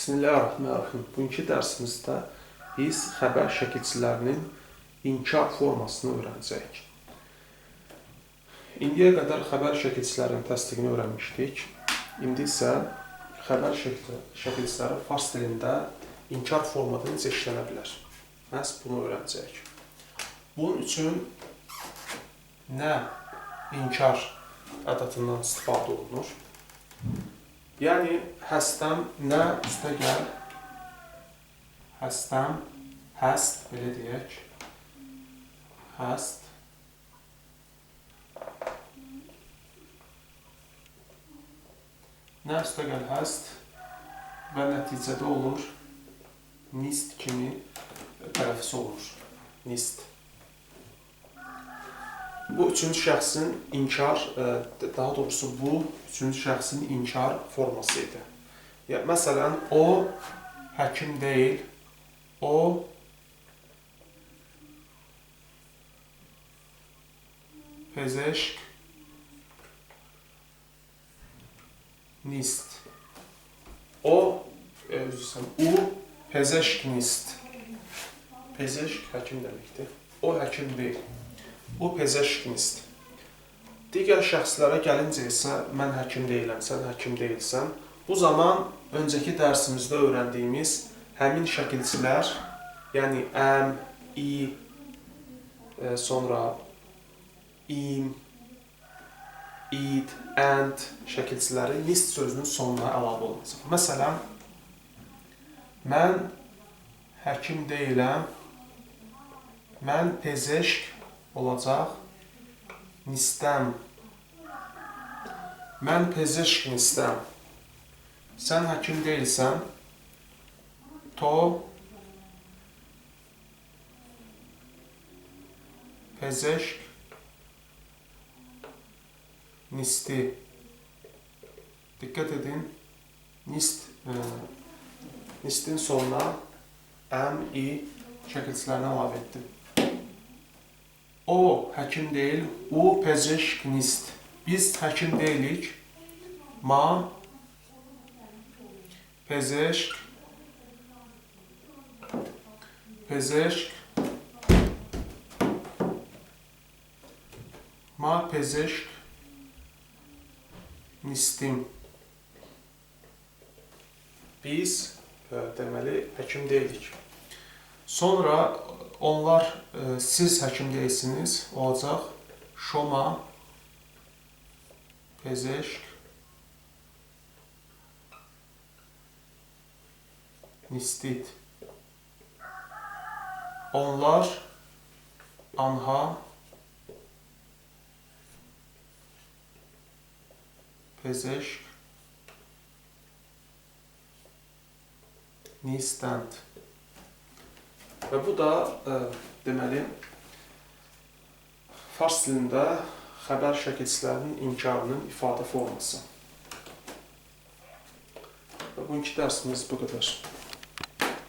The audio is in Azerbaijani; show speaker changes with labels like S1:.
S1: Bismillahirrahmanirrahim. Bugünkü dərsimizdə biz xəbər şəkilçilərinin inkar formasını öyrənəcəyik. İndiyə qədər xəbər şəkilçilərinin təsdiqini öyrənmişdik. İndi isə xəbər şəkilçiləri fars dilində inkar formada necə işlənə bilər? Məhz bunu öyrənəcəyik. Bunun üçün nə inkar ədatından istifadə olunur? Yəni, həstəm, nə üstəgəl, həstəm, həst, belə deyək, həst, nə üstəgəl həst və nəticədə olur, nist kimi tələffüz olunur, nist. Bu üçüncü şəxsin inkar, daha doğrusu bu üçüncü şəxsin inkar forması idi. Məsələn, o həkim deyil, o pezeşk nist. O pezeşk nist. Pezeşk həkim deməkdir. O həkim deyil. O pezeşk nist. Digər şəxslərə gəlincə isə mən həkim deyiləm, sən həkim deyilsən. Bu zaman öncəki dərsimizdə öyrəndiyimiz həmin şəkilçilər, yəni əm, i, sonra im, id, ənd şəkilçiləri nist sözünün sonuna əlavə olunacaq. Məsələn, mən həkim deyiləm, mən pezeşk olacaq, nistəm. Mən pezeşk nistəm. Sən həkim deyilsən, to pezeşk nisti. Diqqət edin, nistin sonuna əm, i şəkilçilərini əlavə etdim. O həkim deyil, u pezeşk nist. Biz həkim deyilik. Ma pezeşk ma pezeşk nistim. Biz deməli həkim deyilik. Sonra onlar siz həkim deyilsiniz, olacaq şoma pezeşk nistit. Onlar anha pezeşk nistent. Və bu da deməli fars dilində xəbər şəkilçilərinin inkarının ifadə forması. Və bugünkü dərsimiz bu qədər.